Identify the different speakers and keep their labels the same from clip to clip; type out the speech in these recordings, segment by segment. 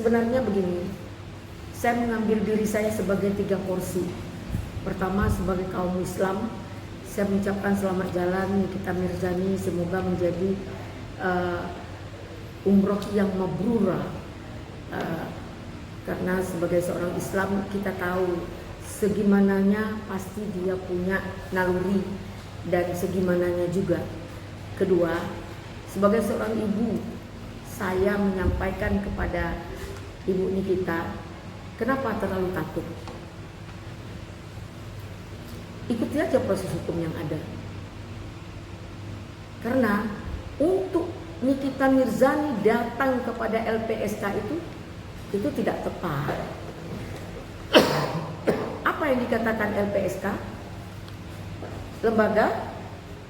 Speaker 1: sebenarnya begini, saya mengambil diri saya sebagai 3 porsi. Pertama, sebagai kaum Islam, saya mengucapkan selamat jalan Nikita Mirzani, semoga menjadi umroh yang mabrurah. Karena sebagai seorang Islam kita tahu segimananya pasti dia punya naluri dan segimananya juga. Kedua, sebagai seorang ibu, saya menyampaikan kepada Ibu Nikita, kenapa terlalu takut? Ikuti aja proses hukum yang ada. Karena untuk Nikita Mirzani datang kepada LPSK itu tidak tepat. Apa yang dikatakan LPSK? Lembaga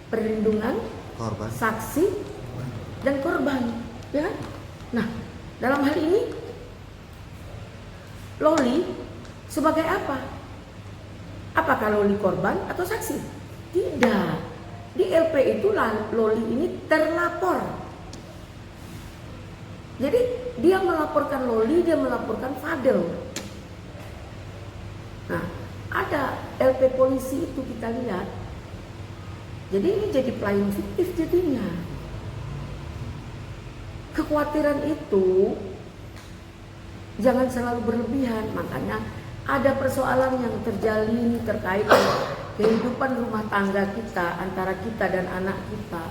Speaker 1: Perlindungan
Speaker 2: Korban.
Speaker 1: Saksi dan Korban, ya. Nah, dalam hal ini Loli sebagai apa? Apakah Loli korban atau saksi? Tidak. Di LP itu Loli ini terlapor. Jadi dia melaporkan Loli, dia melaporkan Fadel. Nah, ada LP polisi itu kita lihat. Jadi ini jadi pelayan fiktif jadinya. Kekhawatiran itu jangan selalu berlebihan. Makanya ada persoalan yang terjalin terkait dengan kehidupan rumah tangga kita, antara kita dan anak kita.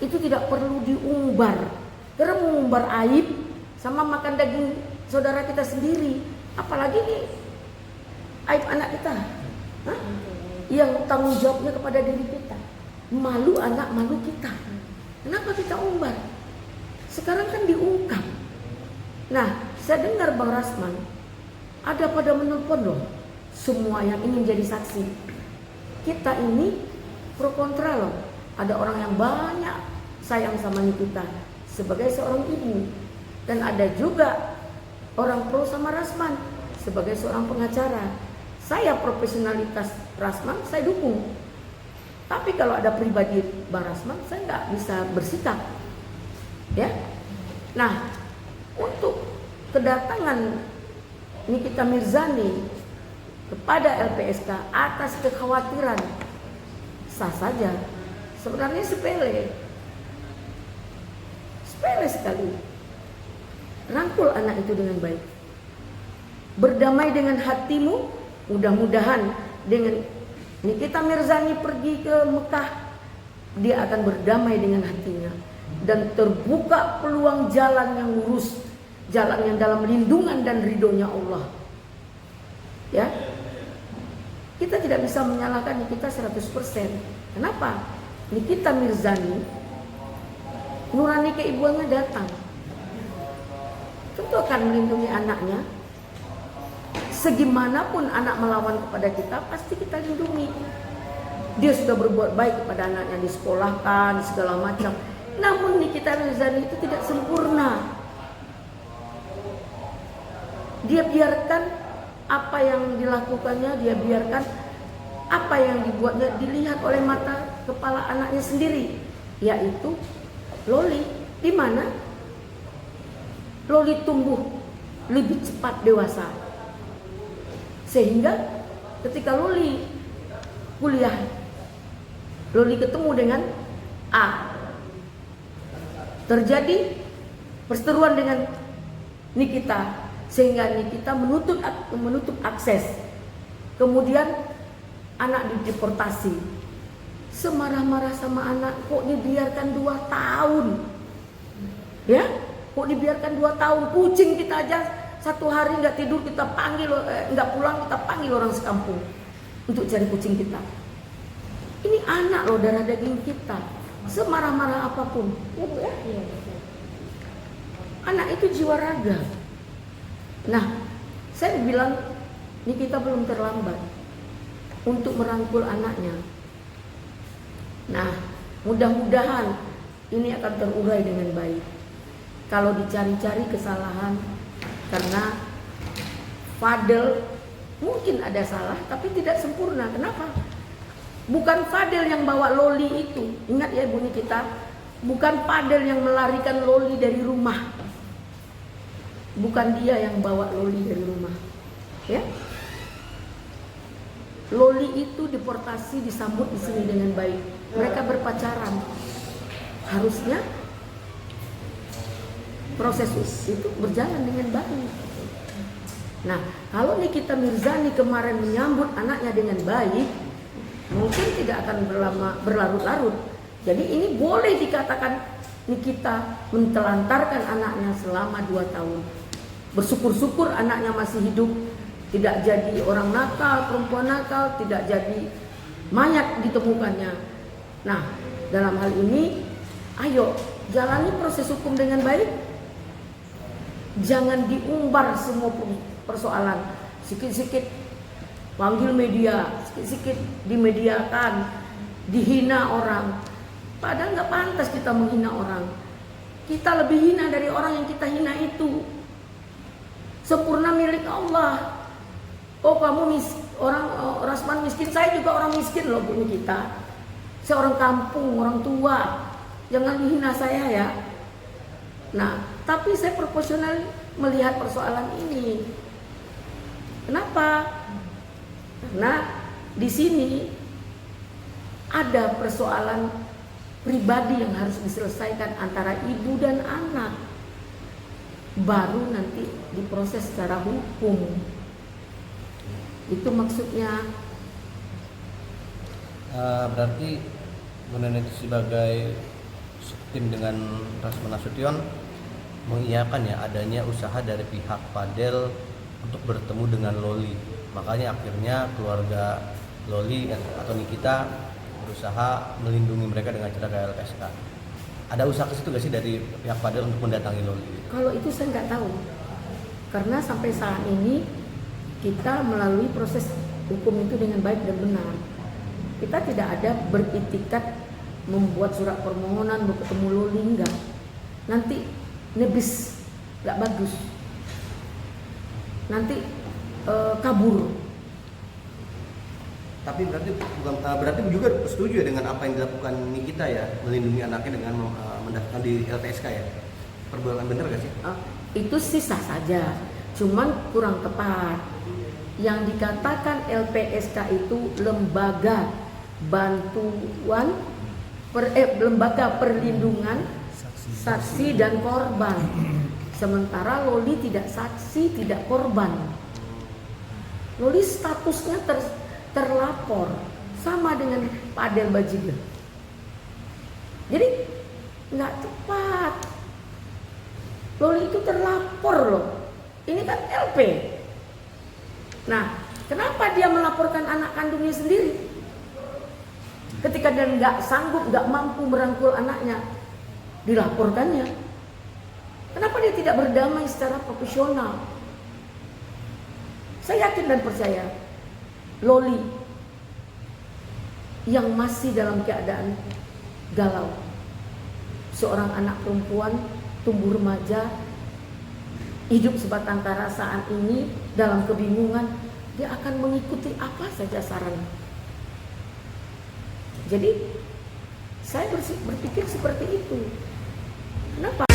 Speaker 1: Itu tidak perlu diumbar. Karena mengumbar aib sama makan daging saudara kita sendiri. Apalagi nih aib anak kita. Hah? Yang tanggung jawabnya kepada diri kita. Malu anak, malu kita. Kenapa kita umbar? Sekarang kan diungkap. Nah, saya dengar Bang Rasman ada pada menelpon loh semua yang ingin jadi saksi. Kita ini pro kontra loh. Ada orang yang banyak sayang sama Nikita sebagai seorang ibu, dan ada juga orang pro sama Rasman sebagai seorang pengacara. Saya profesionalitas Rasman saya dukung, tapi kalau ada pribadi Bang Rasman saya nggak bisa bersikap, ya. Nah, untuk kedatangan Nikita Mirzani kepada LPSK atas kekhawatiran sah saja, sebenarnya sepele sekali. Rangkul anak itu dengan baik, berdamai dengan hatimu. Mudah-mudahan dengan Nikita Mirzani pergi ke Mekah, dia akan berdamai dengan hatinya dan terbuka peluang jalan yang lurus, jalan yang dalam lindungan dan ridhonya Allah. Ya, kita tidak bisa menyalahkan Nikita 100%. Kenapa? Nikita Mirzani, nurani keibuannya datang, tentu akan melindungi anaknya. Segimanapun anak melawan kepada kita, pasti kita lindungi. Dia sudah berbuat baik kepada anaknya, disekolahkan segala macam. Namun Nikita Mirzani itu tidak sempurna. Dia biarkan apa yang dilakukannya, dia biarkan apa yang dibuatnya dilihat oleh mata kepala anaknya sendiri, yaitu Loli. Di mana Loli tumbuh lebih cepat dewasa, sehingga ketika Loli kuliah, Loli ketemu dengan A, terjadi perseteruan dengan Nikita, sehingga Nikita menutup akses. Kemudian anak dideportasi. Semarah-marah sama anak, kok dibiarkan 2 tahun? Ya, kok dibiarkan 2 tahun? Kucing kita aja 1 hari nggak tidur kita panggil, nggak pulang kita panggil orang sekampung untuk cari kucing kita. Ini anak loh, darah daging kita. Semarah-marah apapun, ya Bu ya. Anak itu jiwa raga. Nah, saya bilang Nikita belum terlambat untuk merangkul anaknya. Nah, mudah-mudahan ini akan terurai dengan baik. Kalau dicari-cari kesalahan, karena Fadel mungkin ada salah, tapi tidak sempurna. Kenapa? Bukan Fadel yang bawa Loli itu. Ingat ya Bu Nikita, bukan Fadel yang melarikan Loli dari rumah. bukan dia yang bawa Loli dari rumah. Ya. Loli itu deportasi disambut di sini dengan baik. Mereka berpacaran. Harusnya proses itu berjalan dengan baik. Nah, kalau Nikita Mirzani kemarin menyambut anaknya dengan baik, mungkin tidak akan berlarut-larut. Jadi ini boleh dikatakan Nikita mentelantarkan anaknya selama 2 tahun. Bersyukur-syukur anaknya masih hidup, tidak jadi orang nakal, perempuan nakal, tidak jadi mayat ditemukannya. Nah, dalam hal ini, ayo jalani proses hukum dengan baik. Jangan diumbar semua persoalan. Sikit-sikit panggil media, sikit-sikit dimediakan, dihina orang. Padahal nggak pantas kita menghina orang. Kita lebih hina dari orang yang kita hina itu. Sempurna milik Allah. Oh kamu Rasman miskin, saya juga orang miskin loh Bu Nikita. Saya orang kampung, orang tua. Jangan dihina saya ya. Nah, tapi saya proporsional melihat persoalan ini. Kenapa? Karena di sini ada persoalan pribadi yang harus diselesaikan antara ibu dan anak. Baru nanti diproses secara hukum. Itu maksudnya.
Speaker 2: Berarti Nenek sebagai tim dengan Rasman Nasution mengiyakan ya adanya usaha dari pihak Fadel untuk bertemu dengan Loli. Makanya akhirnya keluarga Loli atau Nikita berusaha melindungi mereka dengan cara ke LPSK. Ada usaha ke situ gak sih dari pihak Fadel untuk mendatangi Loli?
Speaker 1: Kalau itu saya nggak tahu. Karena sampai saat ini kita melalui proses hukum itu dengan baik dan benar. Kita tidak ada beritikat membuat surat permohonan mau ketemu Loli, enggak. Nanti nebis, nggak bagus. Nanti kabur.
Speaker 2: Tapi berarti juga setuju ya dengan apa yang dilakukan Nikita ya, melindungi anaknya dengan mendaftarkan di LPSK ya. Perbuatan benar gak sih?
Speaker 1: Itu sih sah saja, cuman kurang tepat. Yang dikatakan LPSK itu lembaga bantuan lembaga perlindungan saksi dan korban. Sementara Loli tidak saksi, tidak korban. Loli statusnya terlapor sama dengan Fadel Bajiger. Jadi nggak tepat. Loli itu terlapor loh. Ini kan LP. Nah, kenapa dia melaporkan anak kandungnya sendiri? Ketika dia nggak sanggup, nggak mampu merangkul anaknya, dilaporkannya. Kenapa dia tidak berdamai secara profesional? Saya yakin dan percaya Loli yang masih dalam keadaan galau, seorang anak perempuan tumbuh remaja, hidup sebatang kara saat ini dalam kebingungan, dia akan mengikuti apa saja saran. Jadi saya berpikir seperti itu. Kenapa?